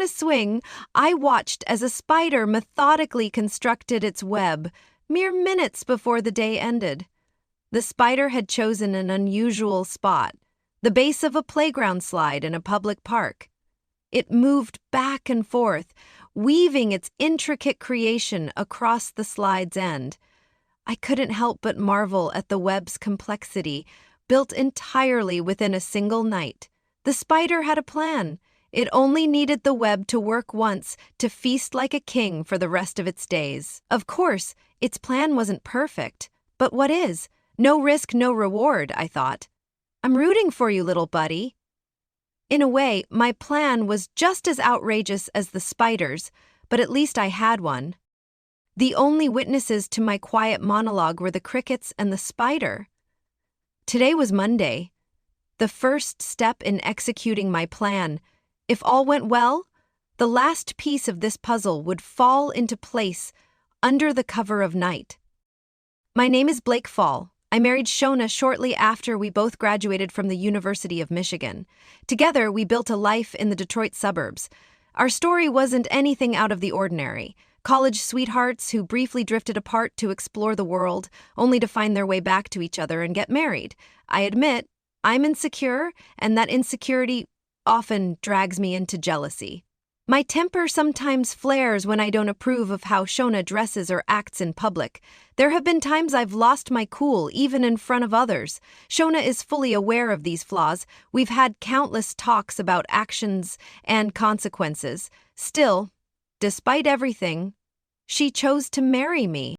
a swing, I watched as a spider methodically constructed its web, mere minutes before the day ended. The spider had chosen an unusual spot, the base of a playground slide in a public park. It moved back and forth, weaving its intricate creation across the slide's end. I couldn't help but marvel at the web's complexity, built entirely within a single night. The spider had a plan. It only needed the web to work once to feast like a king for the rest of its days. Of course, its plan wasn't perfect. But what is? No risk, no reward, I thought. I'm rooting for you, little buddy. In a way, my plan was just as outrageous as the spider's, but at least I had one. The only witnesses to my quiet monologue were the crickets and the spider. Today was Monday, the first step in executing my plan. If all went well, the last piece of this puzzle would fall into place under the cover of night. My name is Blake Fall. I married Shona shortly after we both graduated from the University of Michigan. Together, we built a life in the Detroit suburbs. Our story wasn't anything out of the ordinary. College sweethearts who briefly drifted apart to explore the world, only to find their way back to each other and get married. I admit, I'm insecure, and that insecurity often drags me into jealousy. My temper sometimes flares when I don't approve of how Shona dresses or acts in public. There have been times I've lost my cool, even in front of others. Shona is fully aware of these flaws. We've had countless talks about actions and consequences. Still, despite everything, she chose to marry me.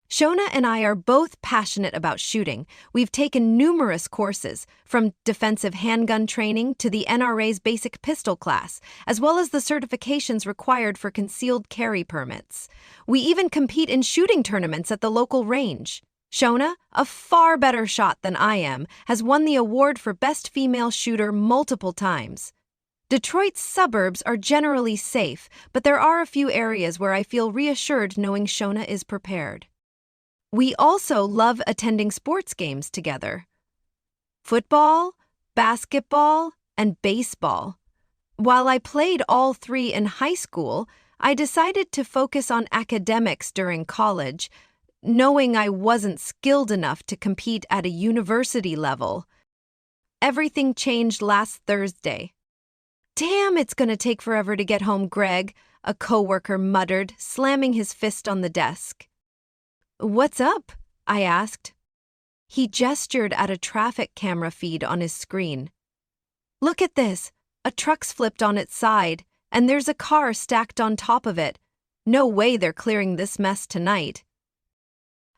Shona and I are both passionate about shooting. We've taken numerous courses, from defensive handgun training to the NRA's basic pistol class, as well as the certifications required for concealed carry permits. We even compete in shooting tournaments at the local range. Shona, a far better shot than I am, has won the award for Best Female Shooter multiple times. Detroit's suburbs are generally safe, but there are a few areas where I feel reassured knowing Shona is prepared. We also love attending sports games together. Football, basketball, and baseball. While I played all three in high school, I decided to focus on academics during college, knowing I wasn't skilled enough to compete at a university level. Everything changed last Thursday. "Damn, it's gonna take forever to get home, Greg," a coworker muttered, slamming his fist on the desk. "What's up?" I asked. He gestured at a traffic camera feed on his screen. "Look at this. A truck's flipped on its side, and there's a car stacked on top of it. No way they're clearing this mess tonight."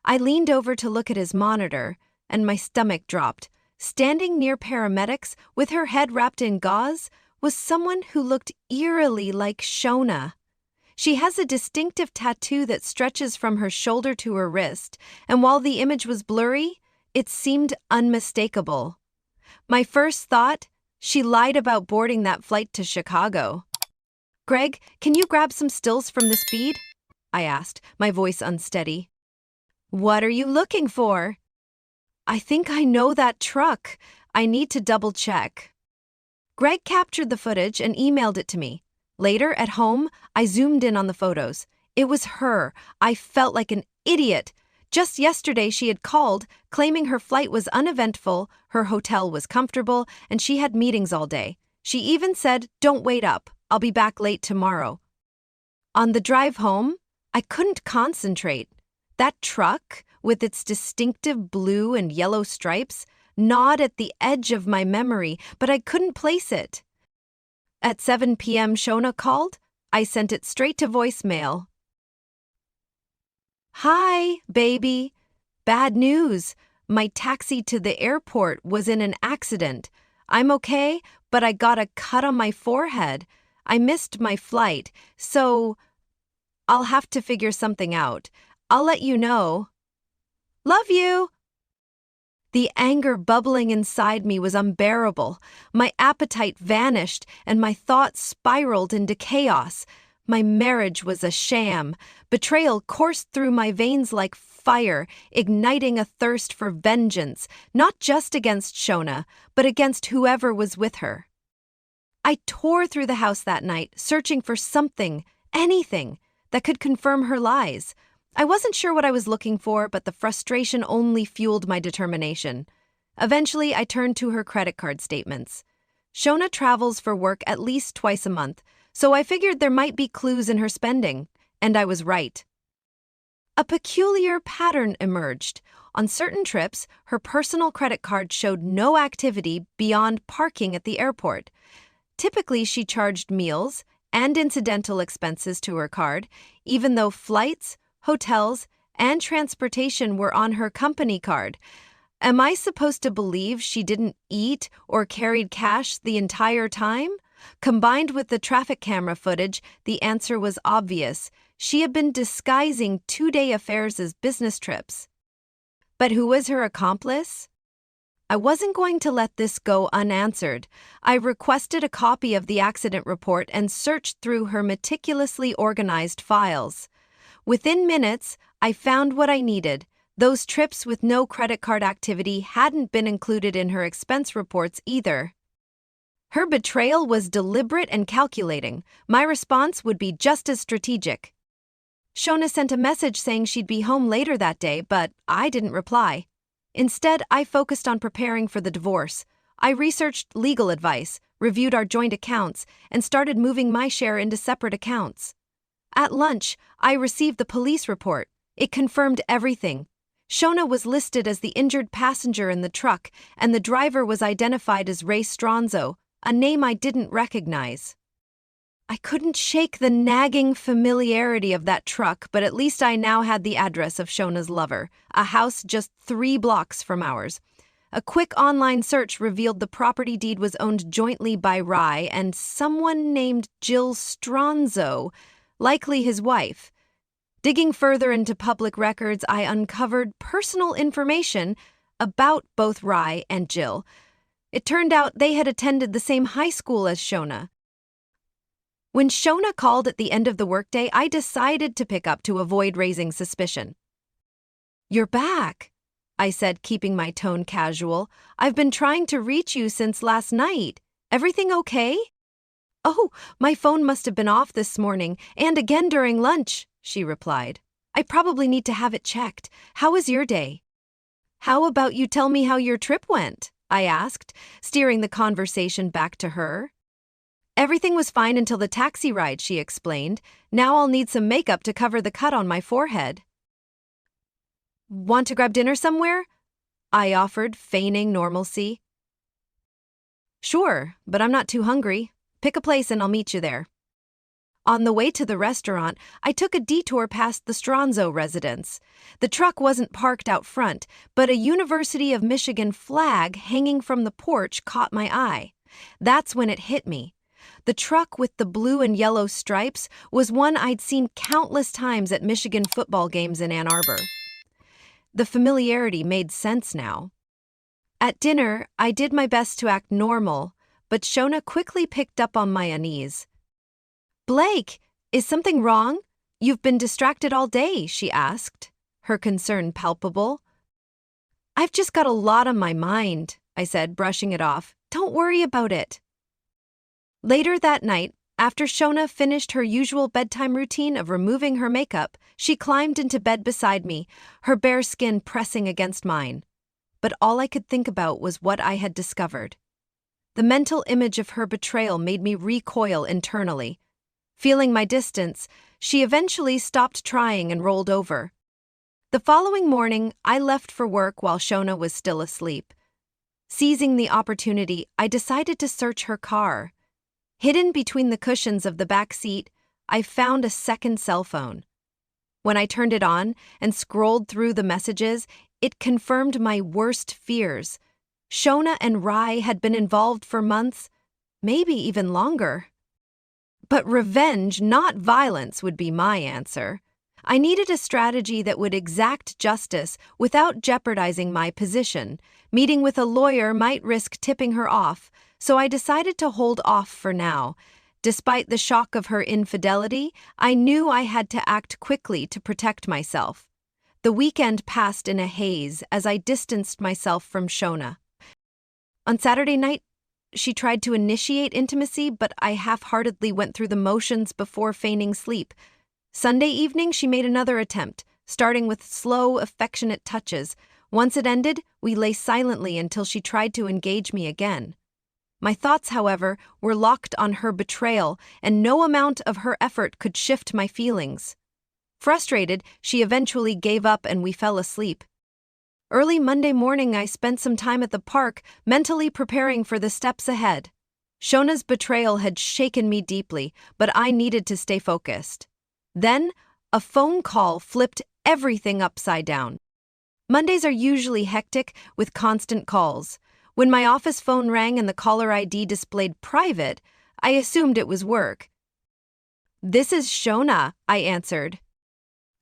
I leaned over to look at his monitor, and my stomach dropped. Standing near paramedics, with her head wrapped in gauze, was someone who looked eerily like Shona. She has a distinctive tattoo that stretches from her shoulder to her wrist, and while the image was blurry, it seemed unmistakable. My first thought, she lied about boarding that flight to Chicago. "Greg, can you grab some stills from this feed?" I asked, my voice unsteady. "What are you looking for?" "I think I know that truck. I need to double-check." Greg captured the footage and emailed it to me. Later, at home, I zoomed in on the photos. It was her. I felt like an idiot. Just yesterday, she had called, claiming her flight was uneventful, her hotel was comfortable, and she had meetings all day. She even said, "Don't wait up. I'll be back late tomorrow." On the drive home, I couldn't concentrate. That truck, with its distinctive blue and yellow stripes, gnawed at the edge of my memory, but I couldn't place it. At 7 p.m. Shona called. I sent it straight to voicemail. "Hi, baby. Bad news. My taxi to the airport was in an accident. I'm okay, but I got a cut on my forehead. I missed my flight, so I'll have to figure something out. I'll let you know. Love you." The anger bubbling inside me was unbearable. My appetite vanished, and my thoughts spiraled into chaos. My marriage was a sham. Betrayal coursed through my veins like fire, igniting a thirst for vengeance, not just against Shona, but against whoever was with her. I tore through the house that night, searching for something, anything, that could confirm her lies. I wasn't sure what I was looking for, but the frustration only fueled my determination. Eventually, I turned to her credit card statements. Shona travels for work at least twice a month, so I figured there might be clues in her spending, and I was right. A peculiar pattern emerged. On certain trips, her personal credit card showed no activity beyond parking at the airport. Typically, she charged meals and incidental expenses to her card, even though flights, hotels, and transportation were on her company card. Am I supposed to believe she didn't eat or carried cash the entire time? Combined with the traffic camera footage, the answer was obvious. She had been disguising two-day affairs as business trips. But who was her accomplice? I wasn't going to let this go unanswered. I requested a copy of the accident report and searched through her meticulously organized files. Within minutes, I found what I needed. Those trips with no credit card activity hadn't been included in her expense reports either. Her betrayal was deliberate and calculating. My response would be just as strategic. Shona sent a message saying she'd be home later that day, but I didn't reply. Instead, I focused on preparing for the divorce. I researched legal advice, reviewed our joint accounts, and started moving my share into separate accounts. At lunch, I received the police report. It confirmed everything. Shona was listed as the injured passenger in the truck, and the driver was identified as Ray Stronzo, a name I didn't recognize. I couldn't shake the nagging familiarity of that truck, but at least I now had the address of Shona's lover, a house just 3 blocks from ours. A quick online search revealed the property deed was owned jointly by Rye and someone named Jill Stronzo, likely his wife. Digging further into public records, I uncovered personal information about both Rye and Jill. It turned out they had attended the same high school as Shona. When Shona called at the end of the workday, I decided to pick up to avoid raising suspicion. "You're back," I said, keeping my tone casual. "I've been trying to reach you since last night. Everything okay?" "Oh, my phone must have been off this morning, and again during lunch," she replied. "I probably need to have it checked. How was your day?" "How about you tell me how your trip went?" I asked, steering the conversation back to her. "Everything was fine until the taxi ride," she explained. "Now I'll need some makeup to cover the cut on my forehead." "Want to grab dinner somewhere?" I offered, feigning normalcy. "Sure, but I'm not too hungry. Pick a place and I'll meet you there." On the way to the restaurant, I took a detour past the Stronzo residence. The truck wasn't parked out front, but a University of Michigan flag hanging from the porch caught my eye. That's when it hit me. The truck with the blue and yellow stripes was one I'd seen countless times at Michigan football games in Ann Arbor. The familiarity made sense now. At dinner, I did my best to act normal, but Shona quickly picked up on my unease. "Blake, is something wrong? You've been distracted all day," she asked, her concern palpable. "I've just got a lot on my mind," I said, brushing it off. "Don't worry about it." Later that night, after Shona finished her usual bedtime routine of removing her makeup, she climbed into bed beside me, her bare skin pressing against mine. But all I could think about was what I had discovered. The mental image of her betrayal made me recoil internally. Feeling my distance, she eventually stopped trying and rolled over. The following morning, I left for work while Shona was still asleep. Seizing the opportunity, I decided to search her car. Hidden between the cushions of the back seat, I found a second cell phone. When I turned it on and scrolled through the messages, it confirmed my worst fears. Shona and Rye had been involved for months, maybe even longer. But revenge, not violence, would be my answer. I needed a strategy that would exact justice without jeopardizing my position. Meeting with a lawyer might risk tipping her off, so I decided to hold off for now. Despite the shock of her infidelity, I knew I had to act quickly to protect myself. The weekend passed in a haze as I distanced myself from Shona. On Saturday night, she tried to initiate intimacy, but I half-heartedly went through the motions before feigning sleep. Sunday evening, she made another attempt, starting with slow, affectionate touches. Once it ended, we lay silently until she tried to engage me again. My thoughts, however, were locked on her betrayal, and no amount of her effort could shift my feelings. Frustrated, she eventually gave up and we fell asleep. Early Monday morning, I spent some time at the park, mentally preparing for the steps ahead. Shona's betrayal had shaken me deeply, but I needed to stay focused. Then, a phone call flipped everything upside down. Mondays are usually hectic, with constant calls. When my office phone rang and the caller ID displayed private, I assumed it was work. "This is Shona," I answered.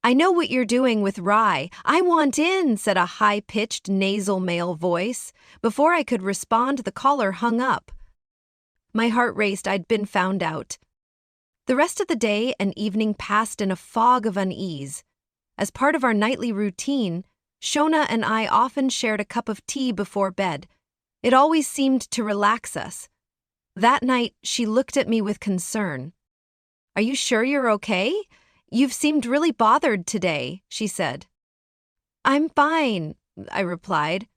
"I know what you're doing with Rye. I want in," said a high-pitched nasal male voice. Before I could respond, the caller hung up. My heart raced. I'd been found out. The rest of the day and evening passed in a fog of unease. As part of our nightly routine, Shona and I often shared a cup of tea before bed. It always seemed to relax us. That night, she looked at me with concern. "Are you sure you're okay? You've seemed really bothered today," she said. "I'm fine," I replied,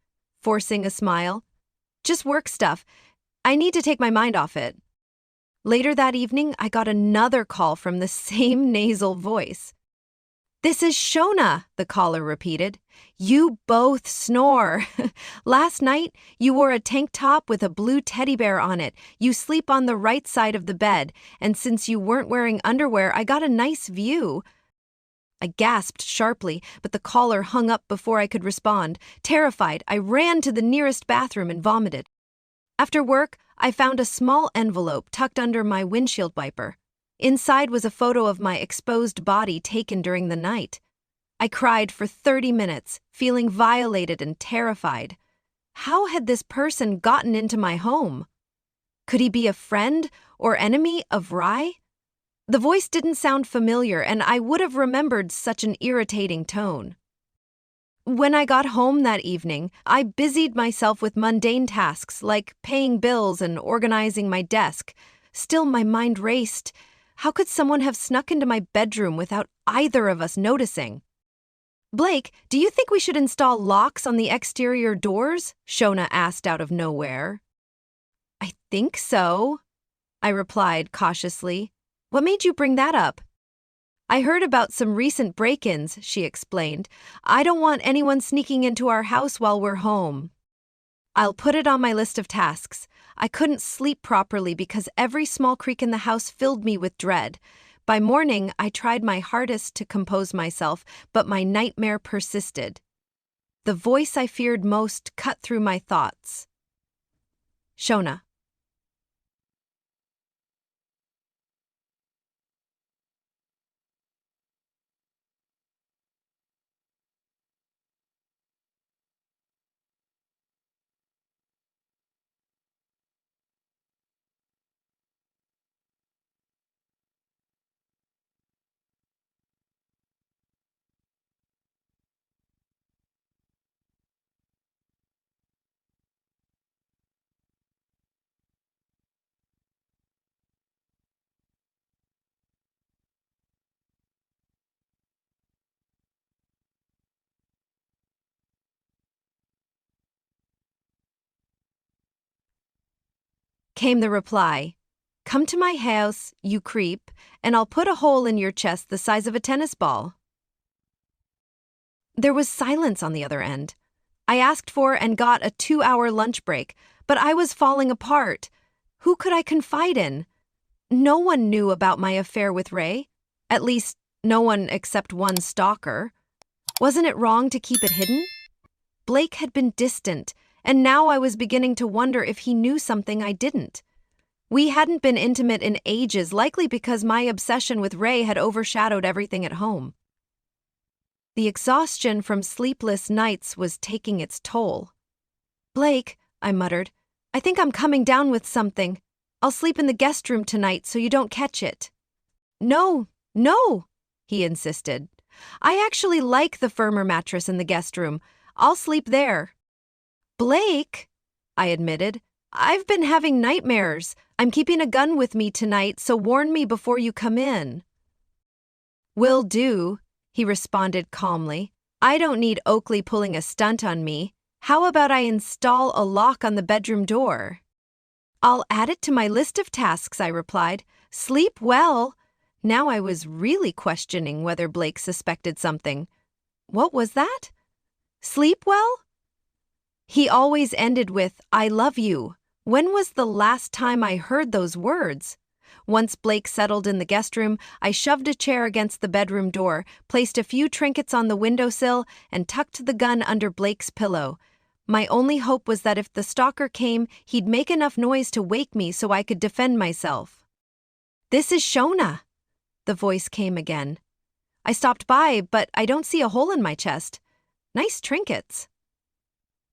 forcing a smile. "Just work stuff. I need to take my mind off it." Later that evening, I got another call from the same nasal voice. "This is Shona," the caller repeated. "You both snore. Last night, you wore a tank top with a blue teddy bear on it. You sleep on the right side of the bed, and since you weren't wearing underwear, I got a nice view." I gasped sharply, but the caller hung up before I could respond. Terrified, I ran to the nearest bathroom and vomited. After work, I found a small envelope tucked under my windshield wiper. Inside was a photo of my exposed body taken during the night. I cried for 30 minutes, feeling violated and terrified. How had this person gotten into my home? Could he be a friend or enemy of Rye? The voice didn't sound familiar, and I would have remembered such an irritating tone. When I got home that evening, I busied myself with mundane tasks like paying bills and organizing my desk. Still, my mind raced. How could someone have snuck into my bedroom without either of us noticing? "Blake, do you think we should install locks on the exterior doors?" Shona asked out of nowhere. "I think so," I replied cautiously. "What made you bring that up?" "I heard about some recent break-ins," she explained. "I don't want anyone sneaking into our house while we're home." I'll put it on my list of tasks. I couldn't sleep properly because every small creak in the house filled me with dread. By morning, I tried my hardest to compose myself, but my nightmare persisted. The voice I feared most cut through my thoughts. "Shona." Came the reply. "Come to my house, you creep, and I'll put a hole in your chest the size of a tennis ball." There was silence on the other end. I asked for and got a 2-hour lunch break, but I was falling apart. Who could I confide in? No one knew about my affair with Ray. At least, no one except one stalker. Wasn't it wrong to keep it hidden? Blake had been distant, and now I was beginning to wonder if he knew something I didn't. We hadn't been intimate in ages, likely because my obsession with Ray had overshadowed everything at home. The exhaustion from sleepless nights was taking its toll. "Blake," I muttered, "I think I'm coming down with something. I'll sleep in the guest room tonight so you don't catch it." "No, no," he insisted. "I actually like the firmer mattress in the guest room. I'll sleep there." "Blake," I admitted, I've been having nightmares. I'm keeping a gun with me tonight, so warn me before you come in. Will do, he responded calmly. I don't need Oakley pulling a stunt on me. How about I install a lock on the bedroom door? I'll add it to my list of tasks, I replied. Sleep well. Now I was really questioning whether Blake suspected something. What was that? Sleep well? He always ended with, I love you. When was the last time I heard those words? Once Blake settled in the guest room, I shoved a chair against the bedroom door, placed a few trinkets on the windowsill, and tucked the gun under Blake's pillow. My only hope was that if the stalker came, he'd make enough noise to wake me so I could defend myself. This is Shona, the voice came again. I stopped by, but I don't see a hole in my chest. Nice trinkets.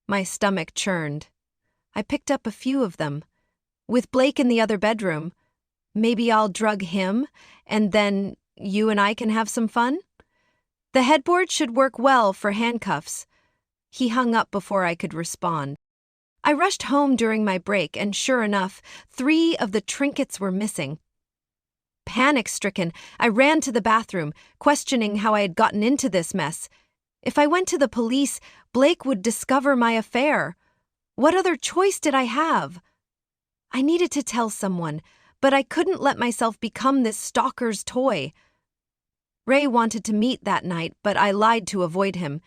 My stomach churned. I picked up a few of them. With Blake in the other bedroom, maybe I'll drug him, and then you and I can have some fun? The headboard should work well for handcuffs. He hung up before I could respond. I rushed home during my break, and sure enough, 3 of the trinkets were missing. Panic-stricken, I ran to the bathroom, questioning how I had gotten into this mess. If I went to the police, Blake would discover my affair. What other choice did I have? I needed to tell someone, but I couldn't let myself become this stalker's toy. Ray wanted to meet that night, but I lied to avoid him.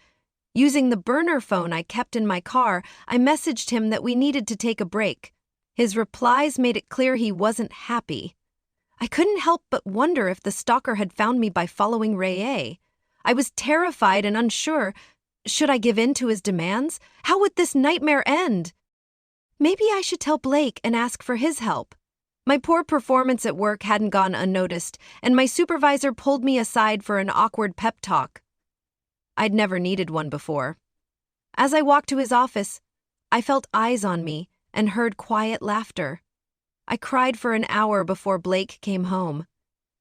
Using the burner phone I kept in my car, I messaged him that we needed to take a break. His replies made it clear he wasn't happy. I couldn't help but wonder if the stalker had found me by following Ray A. I was terrified and unsure. Should I give in to his demands? How would this nightmare end? Maybe I should tell Blake and ask for his help. My poor performance at work hadn't gone unnoticed, and my supervisor pulled me aside for an awkward pep talk. I'd never needed one before. As I walked to his office, I felt eyes on me and heard quiet laughter. I cried for an hour before Blake came home.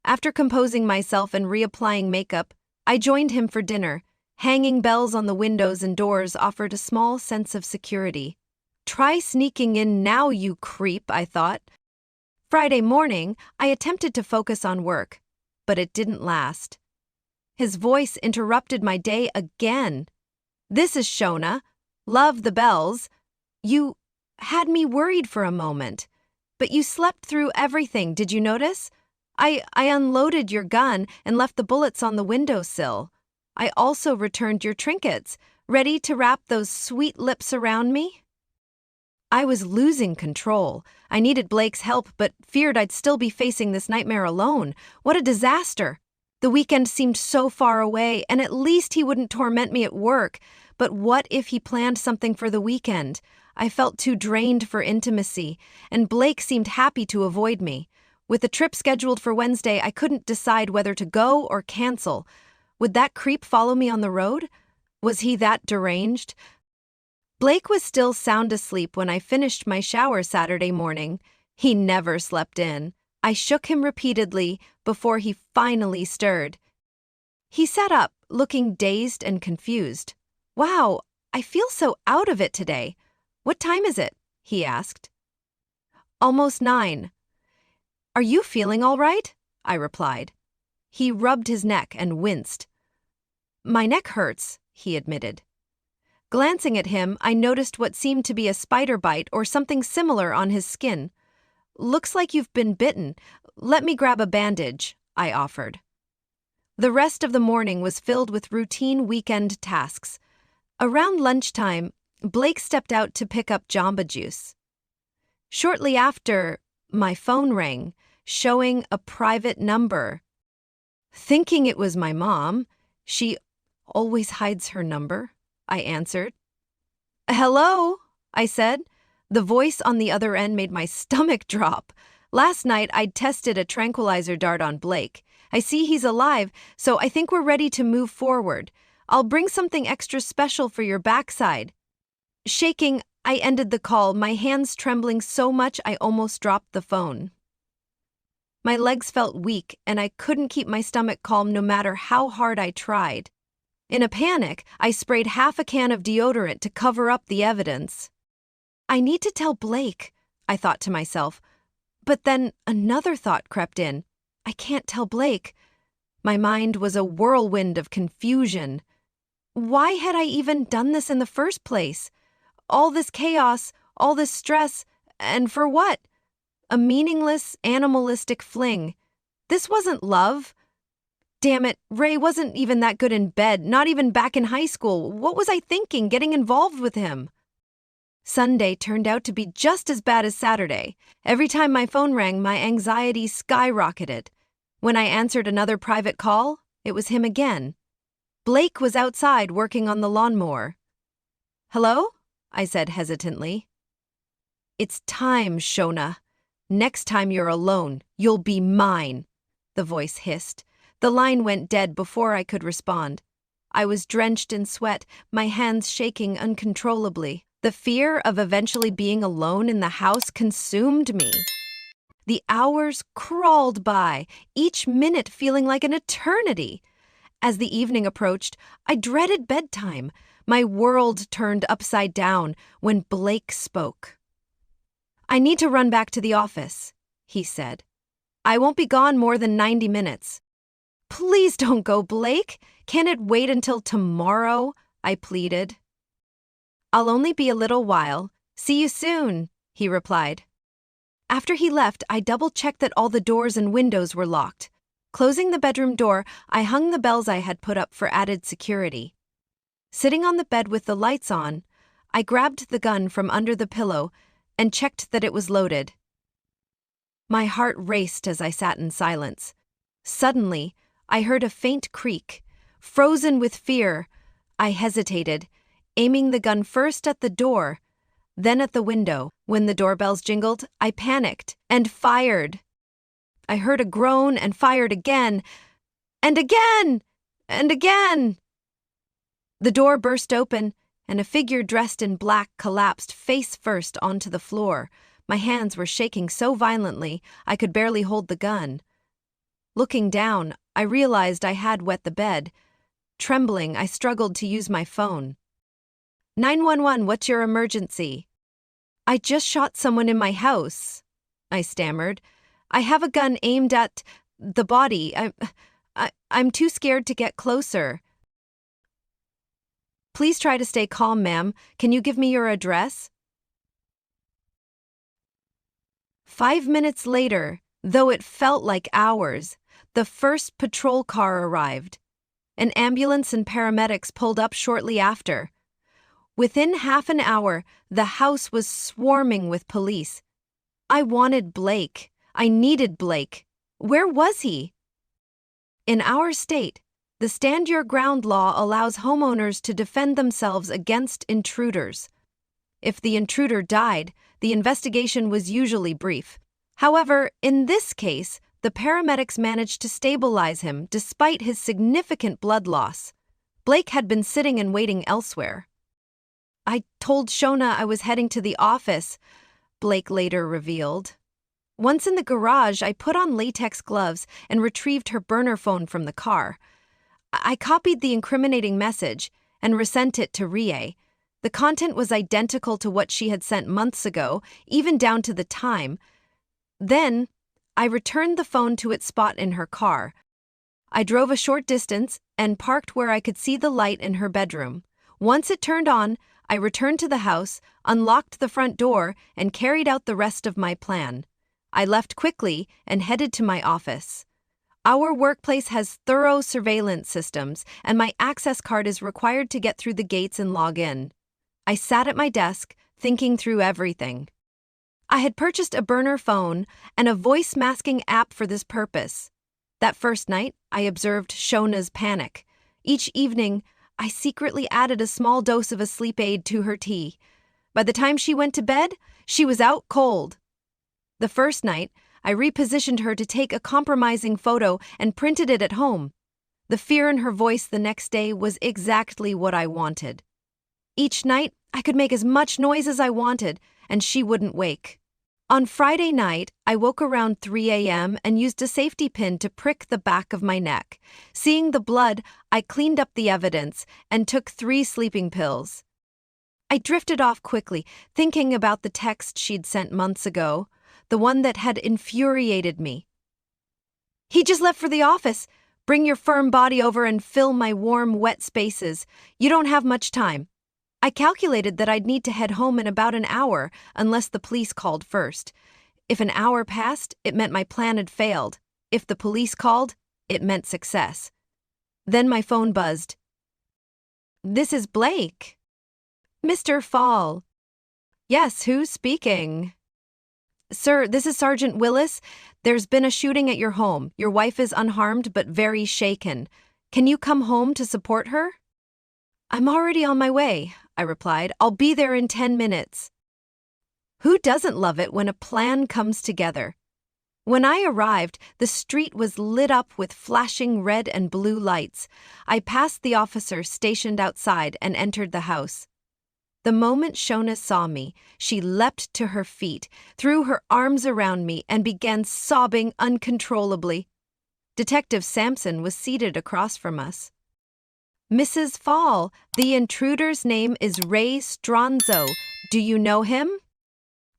After composing myself and reapplying makeup, I joined him for dinner. Hanging bells on the windows and doors offered a small sense of security. Try sneaking in now, you creep, I thought. Friday morning, I attempted to focus on work, but it didn't last. His voice interrupted my day again. This is Shona. Love the bells. You had me worried for a moment, but you slept through everything, did you notice? I unloaded your gun and left the bullets on the windowsill. I also returned your trinkets, ready to wrap those sweet lips around me. I was losing control. I needed Blake's help, but feared I'd still be facing this nightmare alone. What a disaster! The weekend seemed so far away, and at least he wouldn't torment me at work. But what if he planned something for the weekend? I felt too drained for intimacy, and Blake seemed happy to avoid me. With the trip scheduled for Wednesday, I couldn't decide whether to go or cancel. Would that creep follow me on the road? Was he that deranged? Blake was still sound asleep when I finished my shower Saturday morning. He never slept in. I shook him repeatedly before he finally stirred. He sat up, looking dazed and confused. Wow, I feel so out of it today. What time is it? He asked. Almost 9. Are you feeling all right? I replied. He rubbed his neck and winced. My neck hurts, he admitted. Glancing at him, I noticed what seemed to be a spider bite or something similar on his skin. Looks like you've been bitten. Let me grab a bandage, I offered. The rest of the morning was filled with routine weekend tasks. Around lunchtime, Blake stepped out to pick up Jamba Juice. Shortly after, my phone rang, showing a private number. Thinking it was my mom, she always hides her number, I answered. Hello, I said. The voice on the other end made my stomach drop. Last night, I'd tested a tranquilizer dart on Blake. I see he's alive, so I think we're ready to move forward. I'll bring something extra special for your backside. Shaking, I ended the call, my hands trembling so much I almost dropped the phone. My legs felt weak, and I couldn't keep my stomach calm no matter how hard I tried. In a panic, I sprayed half a can of deodorant to cover up the evidence. I need to tell Blake, I thought to myself. But then another thought crept in. I can't tell Blake. My mind was a whirlwind of confusion. Why had I even done this in the first place? All this chaos, all this stress, and for what? A meaningless, animalistic fling. This wasn't love. Damn it, Ray wasn't even that good in bed, not even back in high school. What was I thinking, getting involved with him? Sunday turned out to be just as bad as Saturday. Every time my phone rang, my anxiety skyrocketed. When I answered another private call, it was him again. Blake was outside working on the lawnmower. "Hello?" I said hesitantly. "It's time, Shona. Next time you're alone, you'll be mine," the voice hissed. The line went dead before I could respond. I was drenched in sweat, my hands shaking uncontrollably. The fear of eventually being alone in the house consumed me. The hours crawled by, each minute feeling like an eternity. As the evening approached, I dreaded bedtime. My world turned upside down when Blake spoke. "I need to run back to the office," he said. "I won't be gone more than 90 minutes. "Please don't go, Blake. Can it wait until tomorrow?" I pleaded. "I'll only be a little while. See you soon," he replied. After he left, I double-checked that all the doors and windows were locked. Closing the bedroom door, I hung the bells I had put up for added security. Sitting on the bed with the lights on, I grabbed the gun from under the pillow and checked that it was loaded. My heart raced as I sat in silence. Suddenly, I heard a faint creak. Frozen with fear, I hesitated, aiming the gun first at the door, then at the window. When the doorbells jingled, I panicked and fired. I heard a groan and fired again, and again, and again. The door burst open, and a figure dressed in black collapsed face first onto the floor. My hands were shaking so violently I could barely hold the gun. Looking down, I realized I had wet the bed. Trembling, I struggled to use my phone. 911, what's your emergency? "I just shot someone in my house," I stammered. "I have a gun aimed at the body. I'm too scared to get closer." "Please try to stay calm, ma'am. Can you give me your address?" 5 minutes later, though it felt like hours, the first patrol car arrived. An ambulance and paramedics pulled up shortly after. Within half an hour, the house was swarming with police. I wanted Blake. I needed Blake. Where was he? In our state, the Stand Your Ground law allows homeowners to defend themselves against intruders. If the intruder died, the investigation was usually brief. However, in this case, the paramedics managed to stabilize him despite his significant blood loss. Blake had been sitting and waiting elsewhere. "I told Shona I was heading to the office," Blake later revealed. Once in the garage, I put on latex gloves and retrieved her burner phone from the car. I copied the incriminating message and resent it to Rie. The content was identical to what she had sent months ago, even down to the time. Then, I returned the phone to its spot in her car. I drove a short distance and parked where I could see the light in her bedroom. Once it turned on, I returned to the house, unlocked the front door, and carried out the rest of my plan. I left quickly and headed to my office. Our workplace has thorough surveillance systems, and my access card is required to get through the gates and log in. I sat at my desk, thinking through everything. I had purchased a burner phone and a voice masking app for this purpose. That first night, I observed Shona's panic. Each evening, I secretly added a small dose of a sleep aid to her tea. By the time she went to bed, she was out cold. The first night, I repositioned her to take a compromising photo and printed it at home. The fear in her voice the next day was exactly what I wanted. Each night, I could make as much noise as I wanted, and she wouldn't wake. On Friday night, I woke around 3 a.m. and used a safety pin to prick the back of my neck. Seeing the blood, I cleaned up the evidence and took 3 sleeping pills. I drifted off quickly, thinking about the text she'd sent months ago, the one that had infuriated me. "He just left for the office. Bring your firm body over and fill my warm, wet spaces. You don't have much time." I calculated that I'd need to head home in about an hour, unless the police called first. If an hour passed, it meant my plan had failed. If the police called, it meant success. Then my phone buzzed. "This is Blake." "Mr. Fall." "Yes, who's speaking?" "Sir, this is Sergeant Willis. There's been a shooting at your home. Your wife is unharmed but very shaken. Can you come home to support her?" "I'm already on my way," I replied. "I'll be there in 10 minutes. Who doesn't love it when a plan comes together? When I arrived, the street was lit up with flashing red and blue lights. I passed the officer stationed outside and entered the house. The moment Shona saw me, she leapt to her feet, threw her arms around me, and began sobbing uncontrollably. Detective Sampson was seated across from us. "Mrs. Fall, the intruder's name is Ray Stronzo. Do you know him?"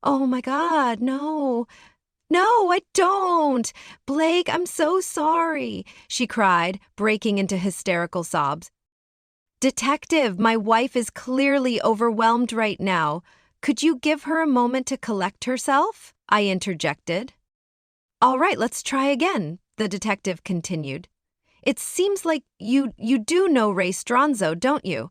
"Oh my God, no. No, I don't. Blake, I'm so sorry," she cried, breaking into hysterical sobs. "Detective, my wife is clearly overwhelmed right now. Could you give her a moment to collect herself?" I interjected. "All right, let's try again," the detective continued. "It seems like you do know Ray Stronzo, don't you?"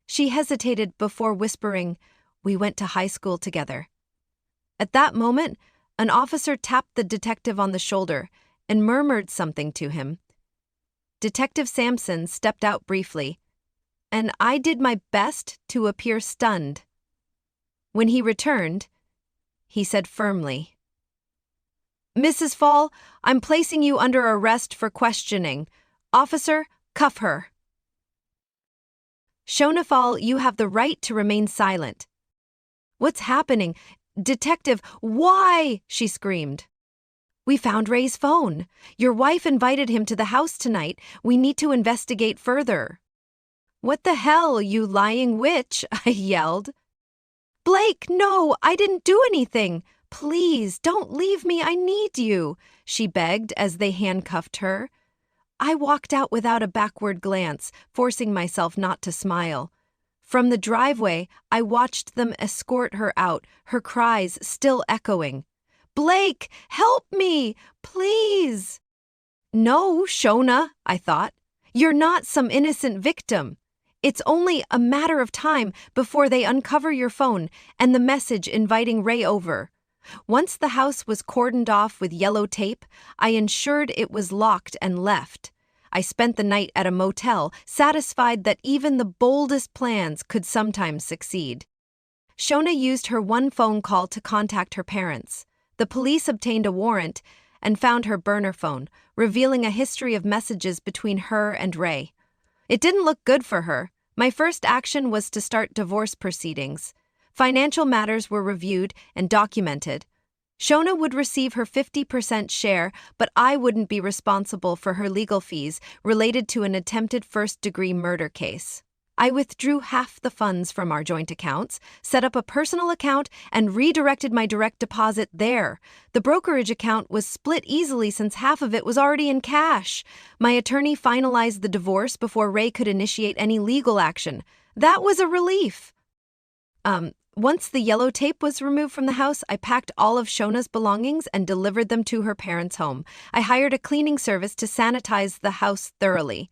She hesitated before whispering, "We went to high school together." At that moment, an officer tapped the detective on the shoulder and murmured something to him. Detective Sampson stepped out briefly, and I did my best to appear stunned. When he returned, he said firmly, "Mrs. Fall, I'm placing you under arrest for questioning. Officer, cuff her." "Shona Fall, you have the right to remain silent." "What's happening? Detective, why?" she screamed. "We found Ray's phone. Your wife invited him to the house tonight. We need to investigate further." "What the hell, you lying witch?" I yelled. "Blake, no, I didn't do anything. Please, don't leave me. I need you," she begged as they handcuffed her. I walked out without a backward glance, forcing myself not to smile. From the driveway, I watched them escort her out, her cries still echoing. "Blake, help me, please." "No, Shona," I thought. "You're not some innocent victim. It's only a matter of time before they uncover your phone and the message inviting Ray over." Once the house was cordoned off with yellow tape, I ensured it was locked and left. I spent the night at a motel, satisfied that even the boldest plans could sometimes succeed. Shona used her one phone call to contact her parents. The police obtained a warrant and found her burner phone, revealing a history of messages between her and Ray. It didn't look good for her. My first action was to start divorce proceedings. Financial matters were reviewed and documented. Shona would receive her 50% share, but I wouldn't be responsible for her legal fees related to an attempted first-degree murder case. I withdrew half the funds from our joint accounts, set up a personal account, and redirected my direct deposit there. The brokerage account was split easily since half of it was already in cash. My attorney finalized the divorce before Ray could initiate any legal action. That was a relief. Once the yellow tape was removed from the house, I packed all of Shona's belongings and delivered them to her parents' home. I hired a cleaning service to sanitize the house thoroughly.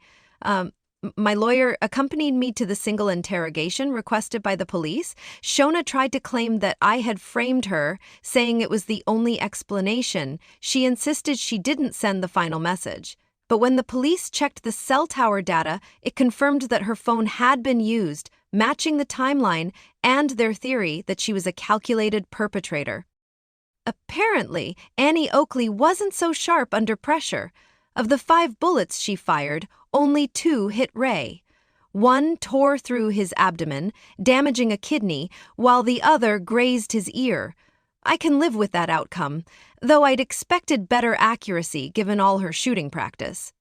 My lawyer accompanied me to the single interrogation requested by the police. Shona tried to claim that I had framed her, saying it was the only explanation. She insisted she didn't send the final message. But when the police checked the cell tower data, it confirmed that her phone had been used, matching the timeline and their theory that she was a calculated perpetrator. Apparently, Annie Oakley wasn't so sharp under pressure. Of the 5 bullets she fired, only 2 hit Ray. One tore through his abdomen, damaging a kidney, while the other grazed his ear. I can live with that outcome, though I'd expected better accuracy given all her shooting practice.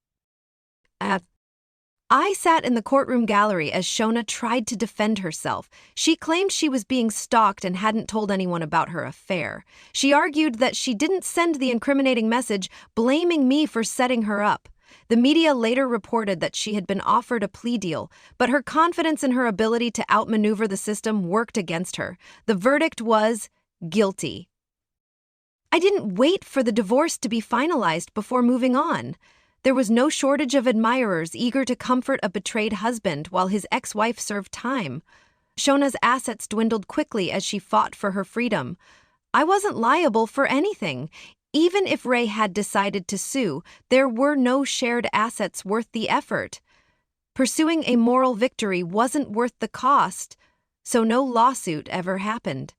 I sat in the courtroom gallery as Shona tried to defend herself. She claimed she was being stalked and hadn't told anyone about her affair. She argued that she didn't send the incriminating message, blaming me for setting her up. The media later reported that she had been offered a plea deal, but her confidence in her ability to outmaneuver the system worked against her. The verdict was guilty. I didn't wait for the divorce to be finalized before moving on. There was no shortage of admirers eager to comfort a betrayed husband while his ex-wife served time. Shona's assets dwindled quickly as she fought for her freedom. I wasn't liable for anything. Even if Ray had decided to sue, there were no shared assets worth the effort. Pursuing a moral victory wasn't worth the cost, so no lawsuit ever happened.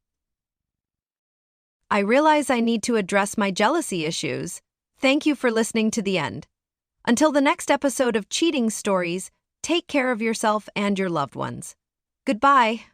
I realize I need to address my jealousy issues. Thank you for listening to the end. Until the next episode of Cheating Stories, take care of yourself and your loved ones. Goodbye.